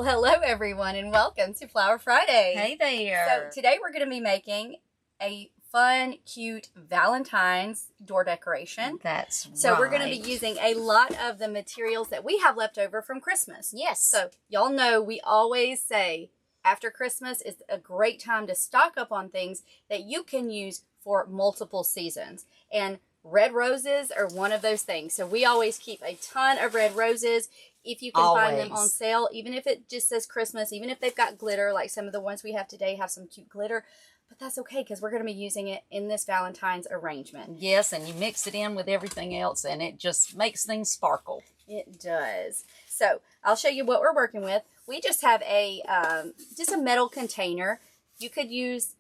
hello everyone and welcome to Flower Friday. Hey there. So today we're going to be making a fun, cute Valentine's door decoration. That's So right. we're going to be using a lot of the materials that we have left over from Christmas. Yes. So y'all know we always say after Christmas is a great time to stock up on things that you can use for multiple seasons. And red roses are one of those things. So we always keep a ton of red roses. If you can find them on sale, even if it just says Christmas, even if they've got glitter, like some of the ones we have today have some cute glitter, but that's okay because we're going to be using it in this Valentine's arrangement. Yes, and you mix it in with everything else and it just makes things sparkle. It does. So I'll show you what we're working with. We just have a metal container. You could use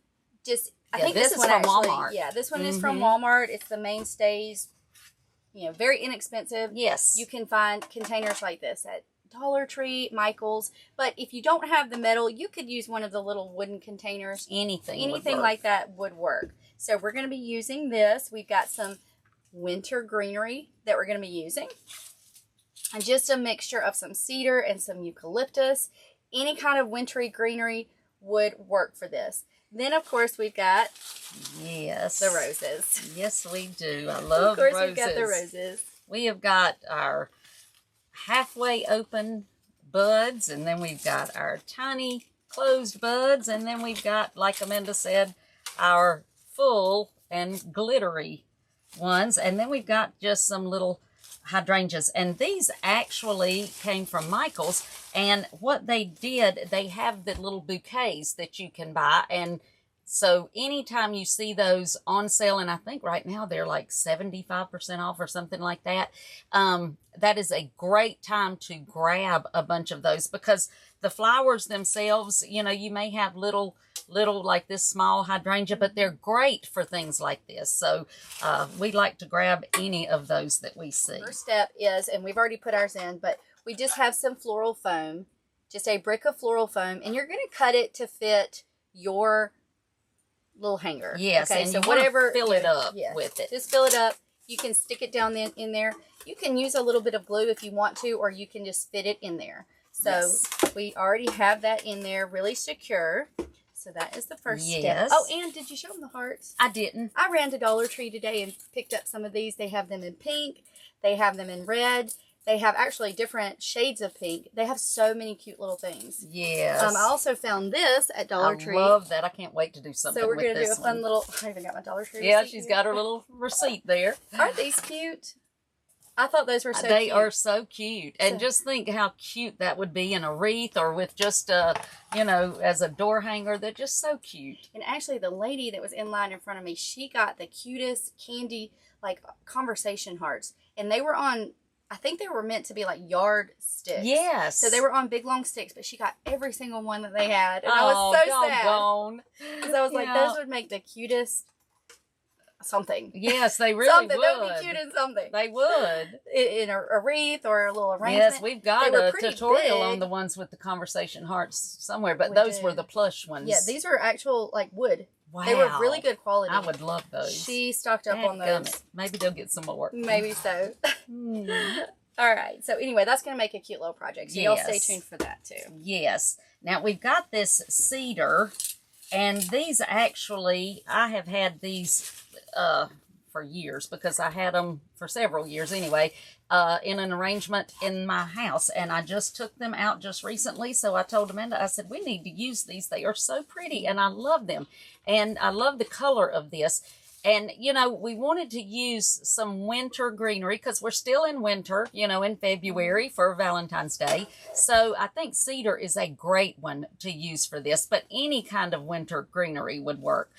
just, I think this is from Walmart. Yeah, this one is from Walmart. It's the Mainstays. You know, very inexpensive. Yes. You can find containers like this at Dollar Tree, Michael's. But if you don't have the metal, you could use one of the little wooden containers. Anything like that would work. So we're going to be using this. We've got some winter greenery that we're going to be using. And just a mixture of some cedar and some eucalyptus. Any kind of wintry greenery would work for this. Then, of course, we've got the roses. Yes, we do. I love roses. Of course, we've got the roses. We have got our halfway open buds, and then we've got our tiny closed buds, and then we've got, like Amanda said, our full and glittery ones, and then we've got just some little hydrangeas, and these actually came from Michael's. And what they did, they have the little bouquets that you can buy, and so anytime you see those on sale, and I think right now they're like 75% off or something like that, that is a great time to grab a bunch of those, because the flowers themselves, you know, you may have little like this small hydrangea, but they're great for things like this. So we like to grab any of those that we see. First step is, and we've already put ours in, but we just have some floral foam, just a brick of floral foam, and you're going to cut it to fit your little hanger. Yes, okay, and so you whatever, fill it up with it. Just fill it up. You can stick it down in there. You can use a little bit of glue if you want to, or you can just fit it in there. So we already have that in there, really secure. So that is the first step. Oh, and did you show them the hearts? I didn't. I ran to Dollar Tree today and picked up some of these. They have them in pink. They have them in red. They have actually different shades of pink. They have so many cute little things. Yes. I also found this at Dollar Tree. I love that. I can't wait to do something with this. So we're going to do a fun little, I even got my Dollar Tree receipt. She's got her little receipt there. Aren't these cute? I thought those were so cute. They are so cute. And just think how cute that would be in a wreath or with just a, you know, as a door hanger. They're just so cute. And actually the lady that was in line in front of me, she got the cutest candy, like conversation hearts. And they were on, I think they were meant to be like yard sticks. Yes. So they were on big long sticks, but she got every single one that they had. And I was so sad. Because I was like, those would make the cutest something. Yes, they really would. They would be cute in something. They would. In a wreath or a little arrangement. Yes, we've got a tutorial on the ones with the conversation hearts somewhere, but those were the plush ones. Yeah, these were actual like wood. Wow. They were really good quality. I would love those. She stocked up on those. Maybe they'll get some more. Maybe so. All right. So anyway, that's going to make a cute little project. So y'all stay tuned for that too. Yes. Now we've got this cedar, and these actually, I have had these for years because I had them for several years anyway, in an arrangement in my house, and I just took them out just recently. So I told Amanda, I said, we need to use these. They are so pretty and I love them, and I love the color of this. And, you know, we wanted to use some winter greenery because we're still in winter, you know, in February for Valentine's Day. So I think cedar is a great one to use for this, but any kind of winter greenery would work.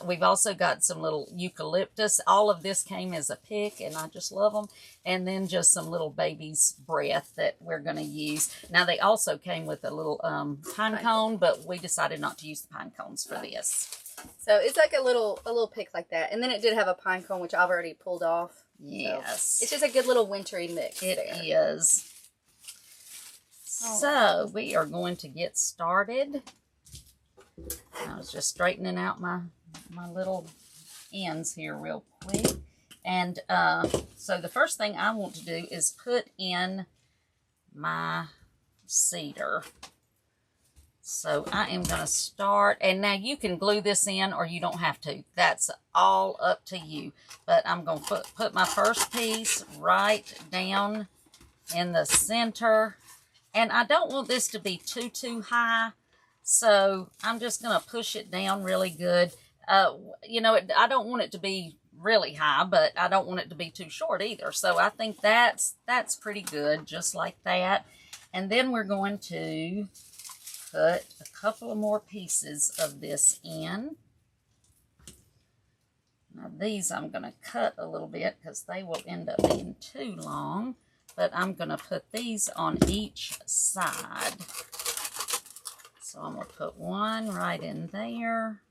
We've also got some little eucalyptus. All of this came as a pick, and I just love them. And then just some little baby's breath that we're going to use. Now, they also came with a little pine cone, but we decided not to use the pine cones for this. So it's like a little pick like that. And then it did have a pine cone, which I've already pulled off. Yes. So it's just a good little wintry mix. It is. So we are going to get started. I was just straightening out my little ends here real quick. And so the first thing I want to do is put in my cedar. So I am going to start, and now you can glue this in or you don't have to. That's all up to you. But I'm going to put my first piece right down in the center. And I don't want this to be too high. So I'm just going to push it down really good. You know, I don't want it to be really high, but I don't want it to be too short either. So I think that's pretty good, just like that. And then we're going to put a couple of more pieces of this in. Now these I'm going to cut a little bit because they will end up being too long. But I'm going to put these on each side. So I'm going to put one right in there.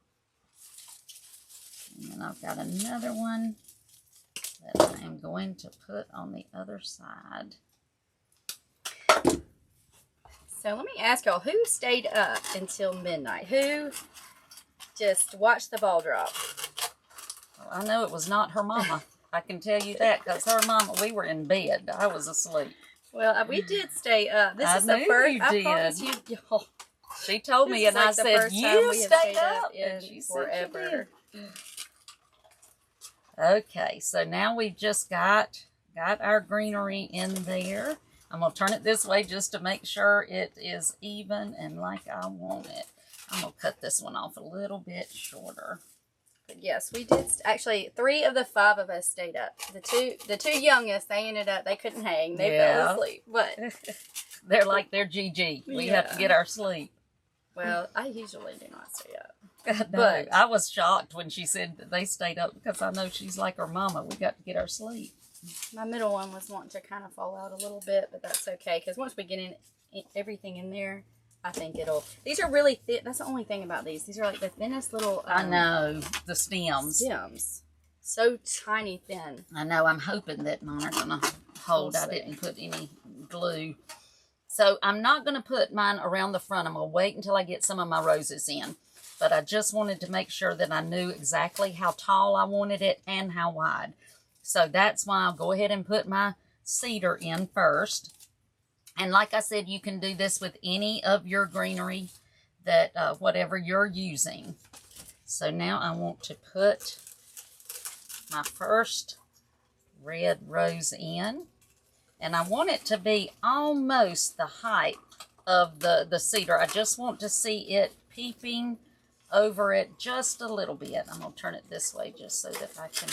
And then I've got another one that I am going to put on the other side. So let me ask y'all, who stayed up until midnight? Who just watched the ball drop? Well, I know it was not her mama. I can tell you that because her mama, we were in bed. I was asleep. Well, we did stay up. This is the first. I promise you. Oh, she told me, and I said, "You stayed up," and she said, "Forever." Okay, so now we've just got our greenery in there. I'm going to turn it this way just to make sure it is even and like I want it. I'm going to cut this one off a little bit shorter. But yes, we did. Actually, 3 of the 5 of us stayed up. The two youngest, they couldn't hang. They fell asleep. But they're like their GG. We have to get our sleep. Well, I usually do not stay up. But I was shocked when she said that they stayed up because I know she's like her mama. We got to get our sleep. My middle one was wanting to kind of fall out a little bit, but that's okay because once we get in everything in there, I think it'll. These are really thin. That's the only thing about these. These are like the thinnest little. I know the stems. Stems, so tiny thin. I know. I'm hoping that mine are gonna hold. I didn't put any glue, so I'm not gonna put mine around the front. I'm gonna wait until I get some of my roses in. But I just wanted to make sure that I knew exactly how tall I wanted it and how wide. So that's why I'll go ahead and put my cedar in first. And like I said, you can do this with any of your greenery that whatever you're using. So now I want to put my first red rose in. And I want it to be almost the height of the cedar. I just want to see it peeping over it just a little bit. I'm going to turn it this way just so that I can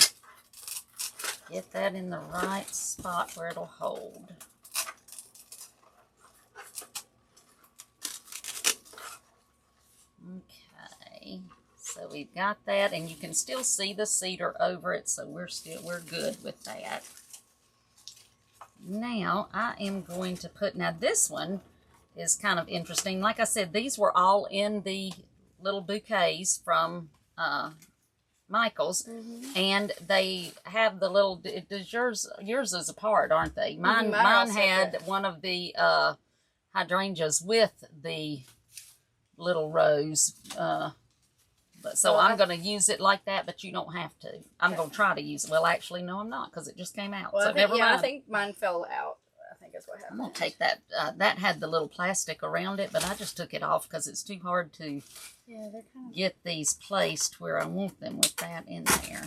get that in the right spot where it'll hold. Okay, so we've got that, and you can still see the cedar over it, so we're good with that. Now I am going to put, now this one is kind of interesting. Like I said, these were all in the little bouquets from Michael's, and they have the little. Yours is apart, aren't they? Mine had one of the hydrangeas with the little rose. So I'm going to use it like that, but you don't have to. I'm going to try to use it. Well, actually, no, I'm not because it just came out. Well, so never mind. I think mine fell out. I think that's what happened. I'm going to take that. That had the little plastic around it, but I just took it off because it's too hard to get these placed where I want them with that in there.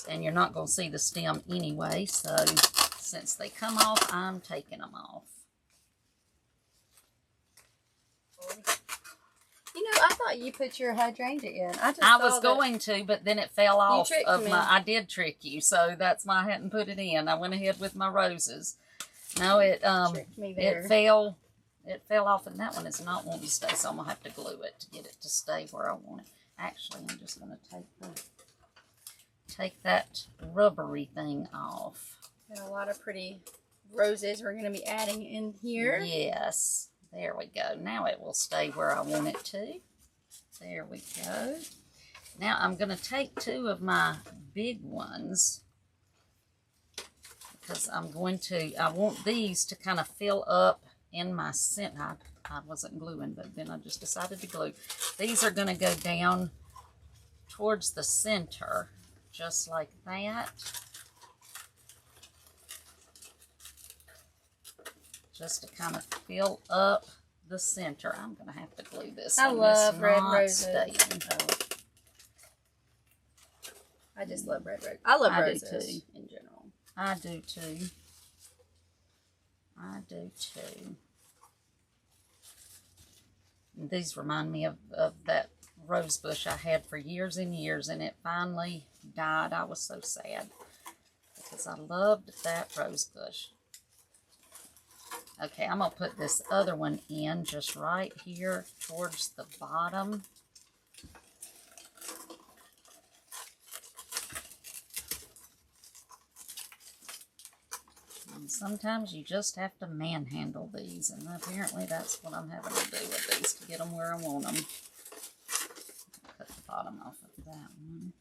And you're not going to see the stem anyway, so since they come off, I'm taking them off. You know, I thought you put your hydrangea in. I was going to, but then it fell off of my. I did trick you, so that's why I hadn't put it in. I went ahead with my roses. No, it tricked me there. It fell. It fell off, and that one is not wanting to stay, so I'm gonna have to glue it to get it to stay where I want it. Actually, I'm just gonna take that rubbery thing off. Got a lot of pretty roses we're gonna be adding in here. Yes. There we go. Now it will stay where I want it to. There we go. Now I'm going to take 2 of my big ones because I want these to kind of fill up in my center. I wasn't gluing, but then I just decided to glue. These are going to go down towards the center, just like that. Just to kind of fill up the center. I'm going to have to glue this. I one. love It's red not roses. staying. I just love red roses. I love roses too. in general. I do too. I do too. And these remind me of that rose bush I had for years and years, and it finally died. I was so sad because I loved that rose bush. Okay, I'm going to put this other one in just right here towards the bottom. And sometimes you just have to manhandle these, and apparently that's what I'm having to do with these to get them where I want them. Cut the bottom off of that one.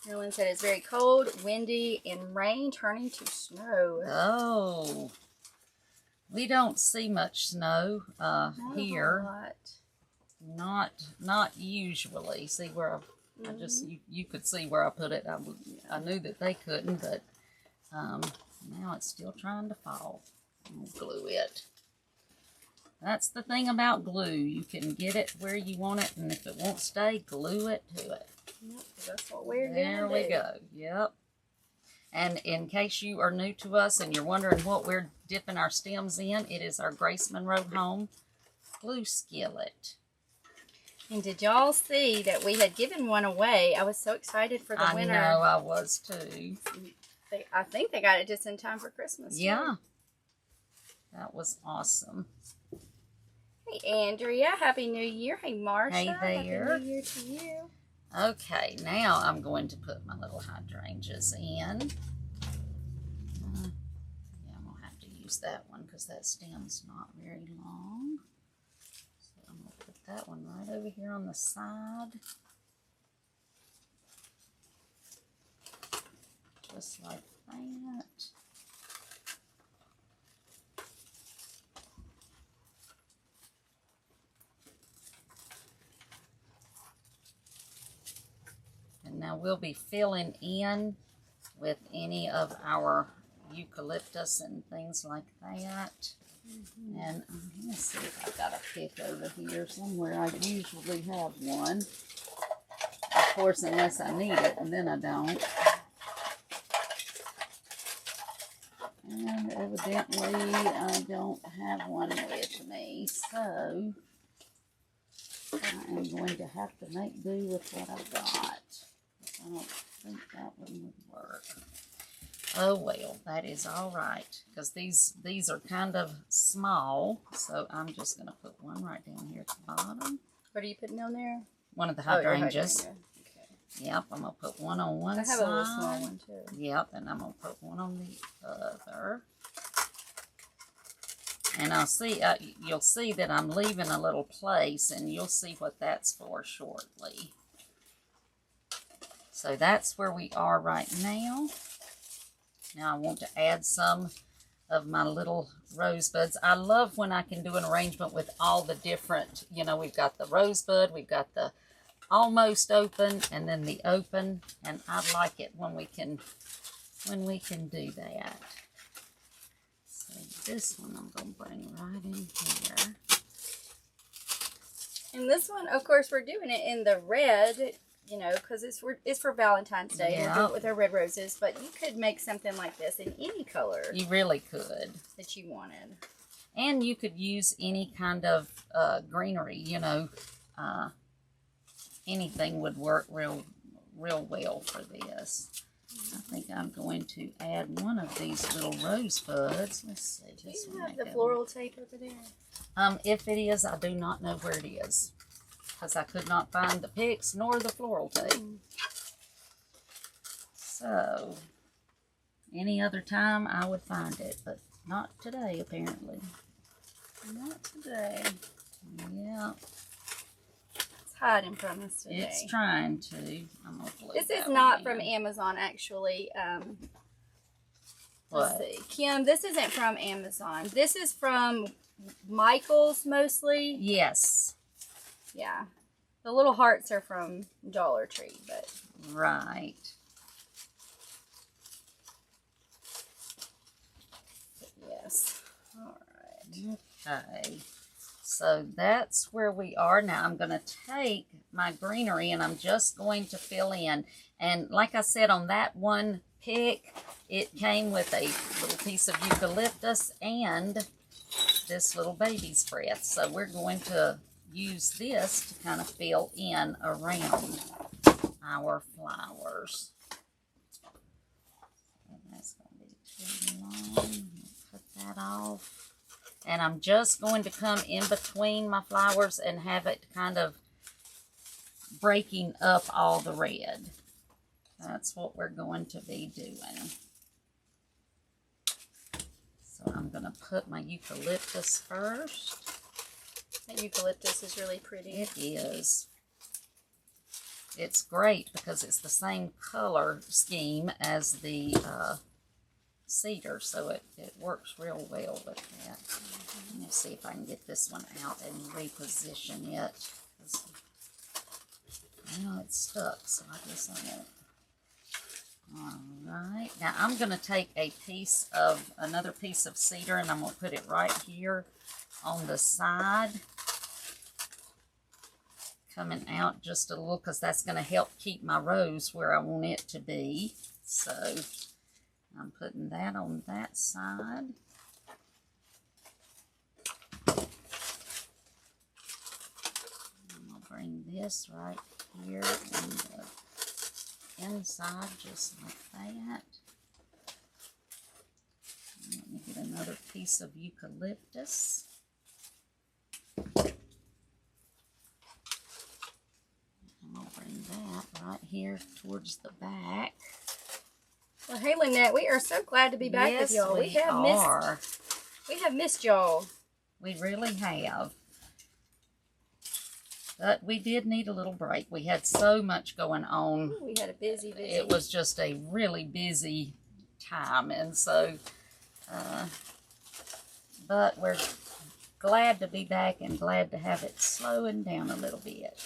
Marilyn said it's very cold, windy, and rain turning to snow. Oh, we don't see much snow here. Not usually. See where I just you could see where I put it. I knew that they couldn't, but now it's still trying to fall. I'm gonna glue it. That's the thing about glue. You can get it where you want it, and if it won't stay, glue it to it. Yep, that's what we're doing. There we go. Yep. And in case you are new to us and you're wondering what we're dipping our stems in, it is our Grace Monroe Home glue skillet. And did y'all see that we had given one away? I was so excited for the winner. I know, I was too. I think they got it just in time for Christmas. Yeah. That was awesome. Hey, Andrea. Happy New Year. Hey, Marsha. Hey there. Happy New Year to you. Okay, now I'm going to put my little hydrangeas in. Yeah, I'm going to have to use that one because that stem's not very long. So I'm going to put that one right over here on the side. Just like that. And now we'll be filling in with any of our eucalyptus and things like that. And let's see if I've got a pick over here somewhere. I usually have one. Of course, unless I need it, and then I don't. And evidently, I don't have one with me, so I am going to have to make do with what I've got. I don't think that one would work. Oh well, that is all right, because these are kind of small, so I'm just going to put one right down here at the bottom. What are you putting down there? One of the hydrangeas. Okay. Yep, I'm going to put one on one side. I have a little small one too. Yep, and I'm going to put one on the other. And I'll see, you'll see that I'm leaving a little place, and you'll see what that's for shortly. So that's where we are right now. Now I want to add some of my little rosebuds. I love when I can do an arrangement with all the different, you know, we've got the rosebud, we've got the almost open, and then the open, and I like it when we can do that. So this one I'm going to bring right in here. And this one, of course, we're doing it in the red, you know, because it's for Valentine's Day. Yeah. We're doing it with our red roses, but you could make something like this in any color You really could. that you wanted. And you could use any kind of greenery, you know. Anything would work real well for this. I think I'm going to add one of these little rosebuds. Let's see. Do you have the floral tape over there? If it is, I do not know where it is, because I could not find the picks nor the floral tape. So, any other time I would find it, but not today, apparently. Not today. Yeah. It's hiding from us today. It's trying to. I'm gonna glue This is that not one from in. Amazon, actually. What? Let's see. Kim, this isn't from Amazon. This is from Michael's, mostly. Yes. Yeah. The little hearts are from Dollar Tree, but... Right. Okay. So that's where we are. Now I'm going to take my greenery and I'm just going to fill in. And like I said, on that one pick, it came with a little piece of eucalyptus and this little baby's breath. So we're going to use this to kind of fill in around our flowers. And that's going to be too long. Put that off. And I'm just going to come in between my flowers and have it kind of breaking up all the red. That's what we're going to be doing. So I'm going to put my eucalyptus first. That eucalyptus is really pretty. It is. It's great because it's the same color scheme as the cedar, so it works real well with that. Let me see if I can get this one out and reposition it. It's stuck, so I guess I won't. Alright, now I'm going to take another piece of cedar and I'm going to put it right here on the side. Coming out just a little because that's going to help keep my rose where I want it to be. So I'm putting that on that side. I'll bring this right here on the inside just like that. Let me get another piece of eucalyptus. I'll bring that right here towards the back. Well, hey, Lynette, we are so glad to be back with y'all. We have missed y'all. We really have. But we did need a little break. We had so much going on. We had a busy. It was just a really busy time, and so, but we're glad to be back and glad to have it slowing down a little bit.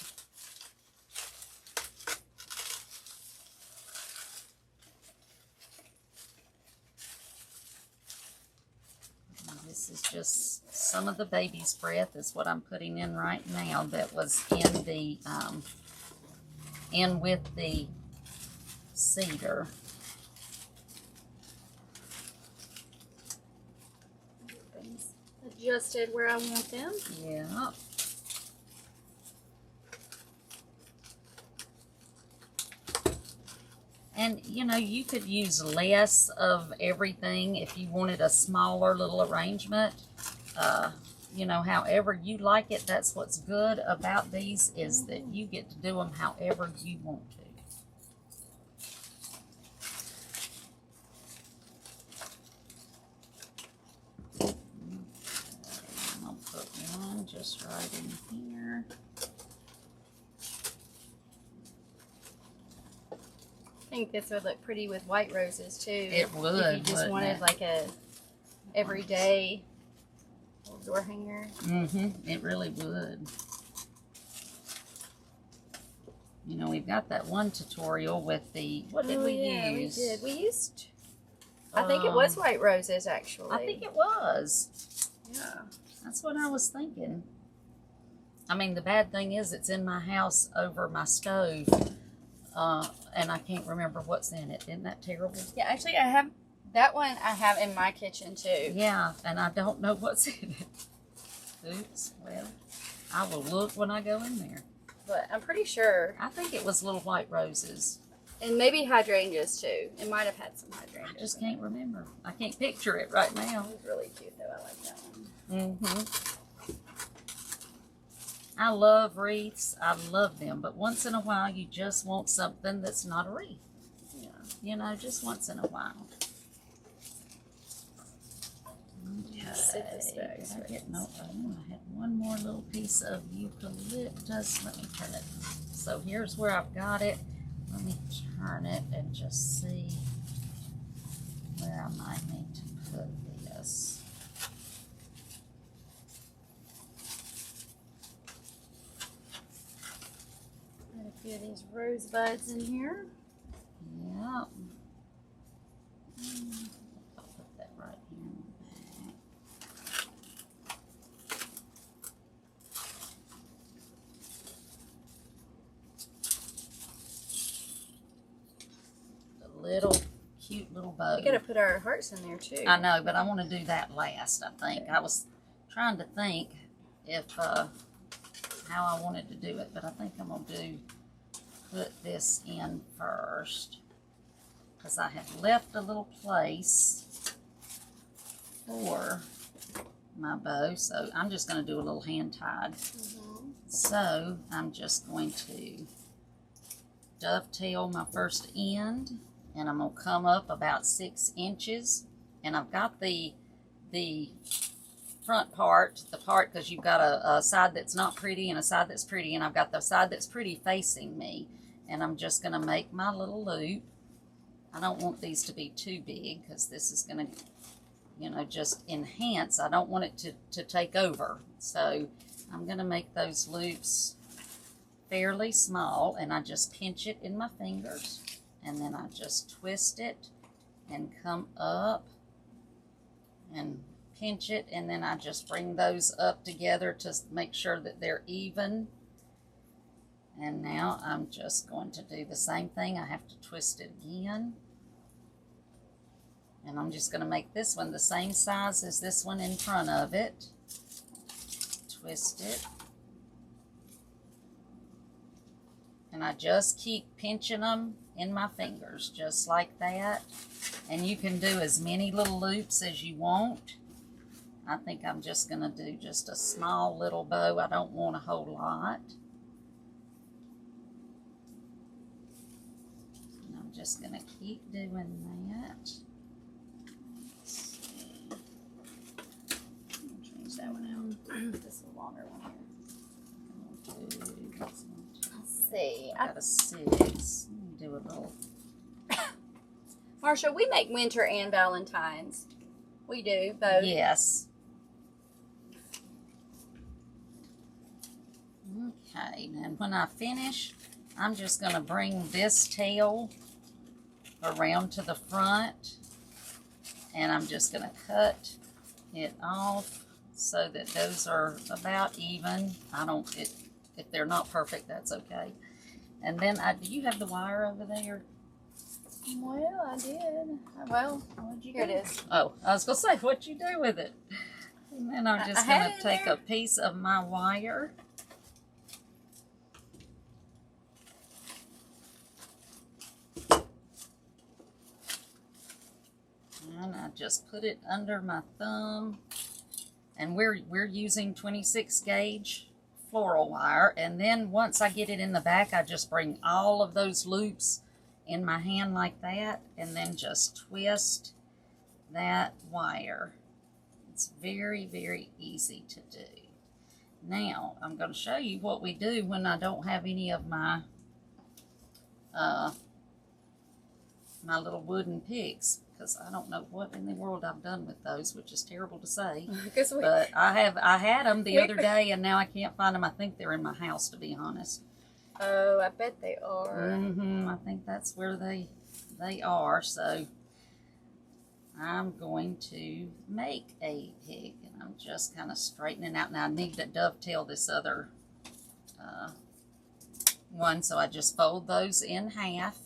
This is just some of the baby's breath is what I'm putting in right now that was in the, in with the cedar. Adjusted where I want them. Yeah. And, you know, you could use less of everything if you wanted a smaller little arrangement. You know, however you like it, that's what's good about these is that you get to do them however you want to. I'm going to put one just right in here. I think this would look pretty with white roses too. It would. If you just wanted like a everyday door hanger. It really would. You know, we've got that one tutorial with the, what did we use? We did. We used, I think it was white roses actually. I think it was. Yeah. That's what I was thinking. I mean, the bad thing is it's in my house over my stove. And I can't remember what's in it. Isn't that terrible? Yeah, actually, I have that one. I have in my kitchen too. Yeah, and I don't know what's in it. Oops. Well, I will look when I go in there. But I'm pretty sure. I think it was little white roses. And maybe hydrangeas too. It might have had some hydrangeas. I just can't remember. I can't picture it right now. It was really cute though. I like that one. I love wreaths. I love them. But once in a while, you just want something that's not a wreath. Yeah. You know, just once in a while. Okay. Did I get, no, I had one more little piece of eucalyptus. Let me turn it. So here's where I've got it. Let me turn it and just see where I might need to put this. A few of these rosebuds in here. Yeah. I'll put that right here in the back. little cute little bow. We gotta put our hearts in there too. I know, but I want to do that last, I think. I was trying to think if how I wanted to do it, but I think I'm going to put this in first because I have left a little place for my bow, so I'm just going to do a little hand tied. So I'm just going to dovetail my first end, and I'm going to come up about 6 inches, and I've got the front part, because you've got a side that's not pretty and a side that's pretty, and I've got the side that's pretty facing me, and I'm just going to make my little loop. I don't want these to be too big because this is going to, you know, just enhance. I don't want it to take over, so I'm going to make those loops fairly small, and I just pinch it in my fingers, and then I just twist it and come up and pinch it, and then I just bring those up together to make sure that they're even. And now I'm just going to do the same thing. I have to twist it again, and I'm just going to make this one the same size as this one in front of it. Twist it, and I just keep pinching them in my fingers just like that, and you can do as many little loops as you want. I think I'm just going to do just a small little bow. I don't want a whole lot. And I'm just going to keep doing that. Change that one out. This is a longer one here. Let's see. I got a 6. Do a little. Marsha, we make winter and Valentine's. We do both. Yes. Okay, and when I finish, I'm just going to bring this tail around to the front, and I'm just going to cut it off so that those are about even. If they're not perfect, that's okay. And then do you have the wire over there? Well, I did. Well, what'd you do? Here it is. Oh, I was going to say, what'd you do with it? And then I'm just going to take a piece of my wire. And I just put it under my thumb. And we're using 26 gauge floral wire. And then once I get it in the back, I just bring all of those loops in my hand like that, and then just twist that wire. It's very, very easy to do. Now, I'm going to show you what we do when I don't have any of my my little wooden pigs, because I don't know what in the world I've done with those, which is terrible to say. But I had them the other day, and now I can't find them. I think they're in my house, to be honest. Oh, I bet they are. I think that's where they are. So I'm going to make a pig, and I'm just kind of straightening out. Now I need to dovetail this other one, so I just fold those in half.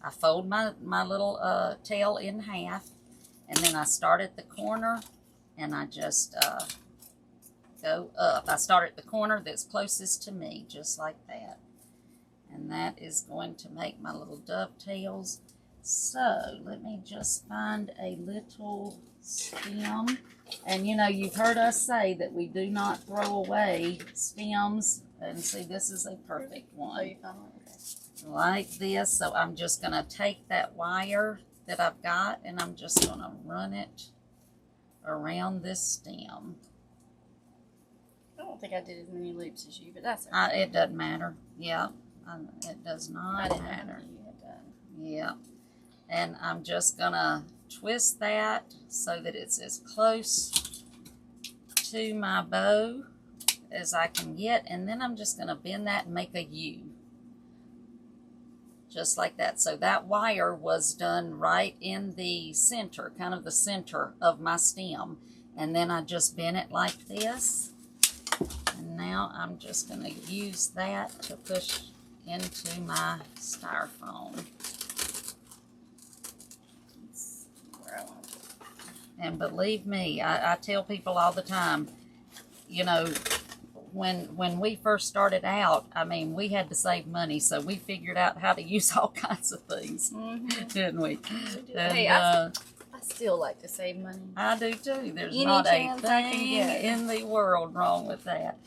I fold my little tail in half, and then I start at the corner, and I just go up. I start at the corner that's closest to me, just like that. And that is going to make my little dovetails. So let me just find a little stem. And you know, you've heard us say that we do not throw away stems. And see, this is a perfect one. Oh, you found one? Okay. Like this. So I'm just going to take that wire that I've got, and I'm just going to run it around this stem. I don't think I did as many loops as you, but that's okay. It doesn't matter. Yeah. It does not matter. Yeah. And I'm just going to twist that so that it's as close to my bow as I can get. And then I'm just going to bend that and make a U. Just like that. So that wire was done right in the center, kind of the center of my stem. And then I just bend it like this. And now I'm just going to use that to push into my styrofoam. And believe me, I tell people all the time, you know, when we first started out, I mean, we had to save money, so we figured out how to use all kinds of things, didn't we? And, hey, I still like to save money. I do too. There's Any not a chance I can thing get. in the world wrong with that.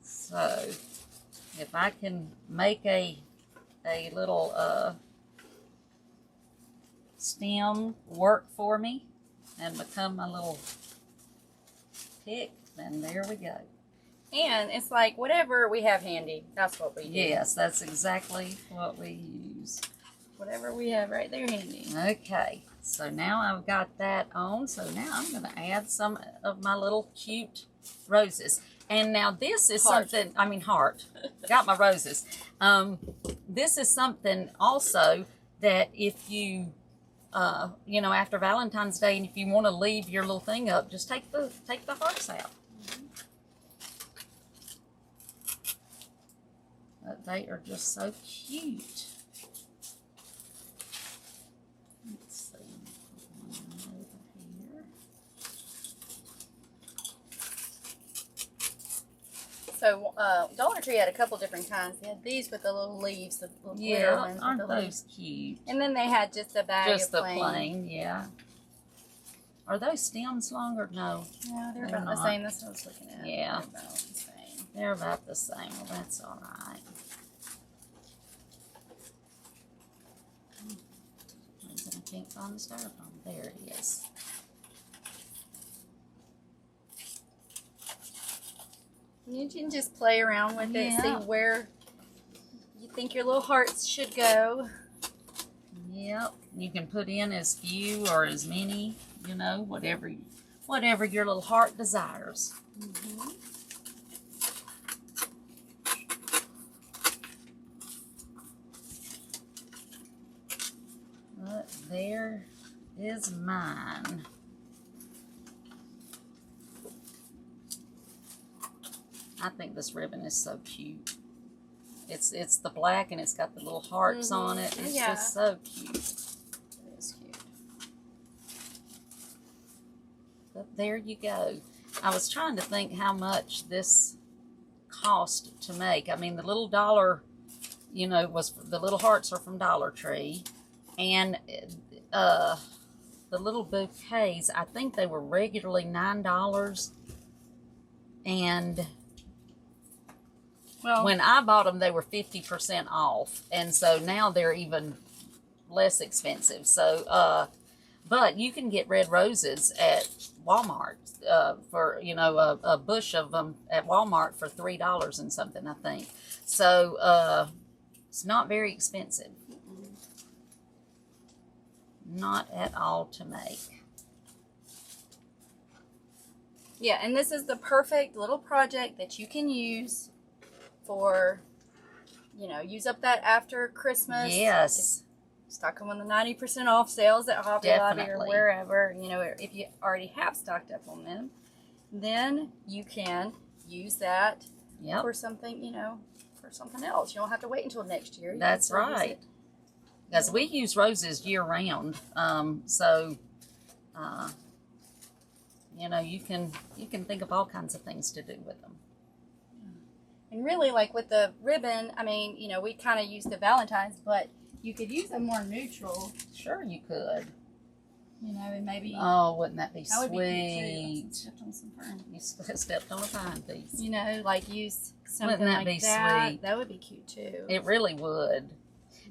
So, if I can make a little stem work for me and become my little pick, then there we go. And it's like whatever we have handy, that's what we do. Yes, that's exactly what we use. Whatever we have right there handy. Okay, so now I've got that on. So now I'm going to add some of my little cute roses. And now this is something, I mean heart, got my roses. This is something also that if you, you know, after Valentine's Day, and if you want to leave your little thing up, just take the hearts out. But they are just so cute. Let's see, one over here. So Dollar Tree had a couple different kinds. They had these with the little leaves, the little glitter ones. Aren't with the those leaves. cute? And then they had just a bag Just of the plain, yeah. Are those stems longer? No. No, they're They're about the not. same. That's what I was looking at. Yeah. They're about the same. They're about the same. Well, that's all right. I can't find the styrofoam. There it is. You can just play around with it, Yeah. see where you think your little hearts should go. Yep. You can put in as few or as many, you know, whatever your little heart desires. But there is mine. I think this ribbon is so cute. It's the black and it's got the little hearts on it. It's just so cute. It is cute. But there you go. I was trying to think how much this cost to make. I mean, the little dollar, you know, the little hearts are from Dollar Tree, and the little bouquets, I think they were regularly $9, and Well, when I bought them, they were 50% off, and so now they're even less expensive. So, but you can get red roses at Walmart for, you know, a bush of them at Walmart for $3 and something, I think. So, it's not very expensive. Not at all to make. yeah, and this is the perfect little project that you can use for, you know, use up that after Christmas. Yes. Stock them on the 90% off sales at Hobby Lobby or Definitely. wherever. You know, if you already have stocked up on them, then you can use that Yep. for something, you know, for something else. You don't have to wait until next year. You That's can still use right. it. Because we use roses year round. So, you know, you can think of all kinds of things to do with them. And really, like with the ribbon, I mean, you know, we kind of use the Valentine's, but you could use a more neutral, Sure, you could. you know, and maybe Oh, wouldn't that be that would be cute too. sweet? Stepped on some fern. You stepped on a pine piece. You know, like use something Wouldn't that like be that. sweet? That would be cute too. It really would.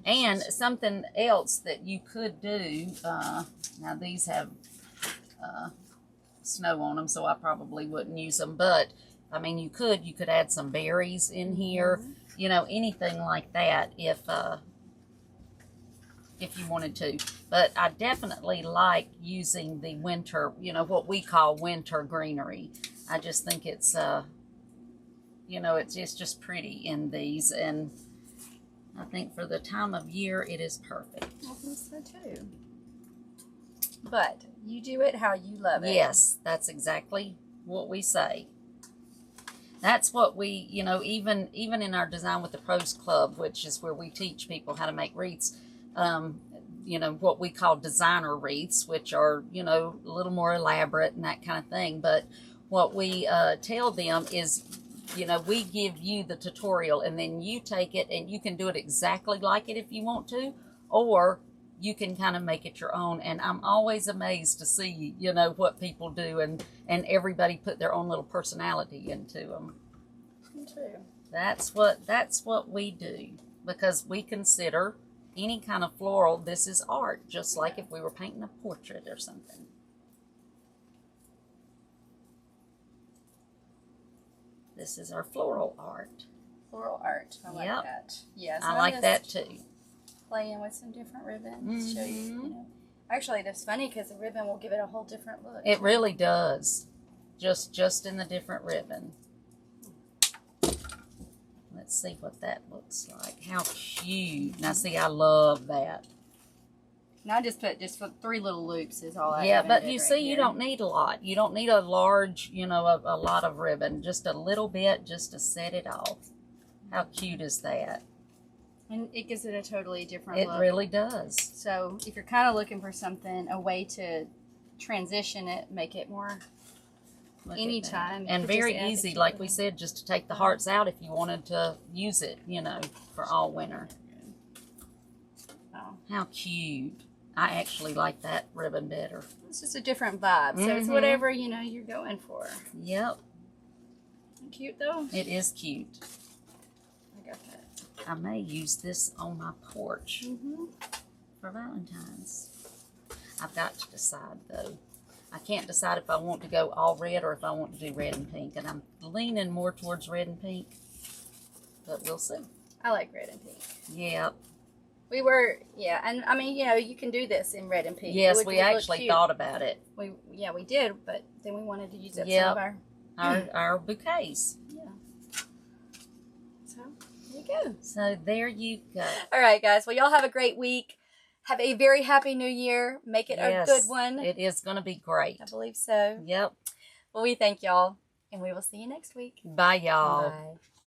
And something else that you could do, now these have snow on them, so I probably wouldn't use them, but I mean, you could add some berries in here, you know, anything like that if you wanted to. But I definitely like using the winter, you know, what we call winter greenery. I just think it's, you know, it's just pretty in these, and I think for the time of year, it is perfect. I think so too. But you do it how you love it. Yes, that's exactly what we say. That's what we, you know, even in our Design with the Pros Club, which is where we teach people how to make wreaths, you know, what we call designer wreaths, which are, you know, a little more elaborate and that kind of thing. But what we tell them is, you know, we give you the tutorial and then you take it and you can do it exactly like it if you want to, or you can kind of make it your own. And I'm always amazed to see, you know, what people do, and everybody put their own little personality into them. Me too. That's what we do, because we consider any kind of floral, this is art, just like if we were painting a portrait or something. This is our floral art. Floral art. I like that. Yes, I like that too. Playing with some different ribbons. Show you, you know. Actually, that's funny because the ribbon will give it a whole different look. It really does. Just in the different ribbon. Let's see what that looks like. How cute. Now see, I love that. And I just put 3 little loops is all I Yeah, but you right see, here. you don't need a lot. You don't need a large, you know, a lot of ribbon. Just a little bit just to set it off. How cute is that? And it gives it a totally different It look. really does. So if you're kind of looking for something, a way to transition it, make it more anytime. And very easy, like we said, just to take the hearts out if you wanted to use it, you know, for all winter. Oh. How cute. I actually like that ribbon better. It's just a different vibe. So it's whatever, you know, you're going for. Yep. Cute though. It is cute. I got that. I may use this on my porch for Valentine's. I've got to decide though. I can't decide if I want to go all red or if I want to do red and pink. And I'm leaning more towards red and pink. But we'll see. I like red and pink. Yep. We were, yeah, and I mean, you know, you can do this in red and pink. Yes, we actually thought about it. We did, but then we wanted to use up Yep. some of our bouquets. Yeah. So, there you go. So, there you go. All right, guys. Well, y'all have a great week. Have a very happy new year. Make it a good one. It is going to be great. I believe so. Yep. Well, we thank y'all, and we will see you next week. Bye, y'all. Bye.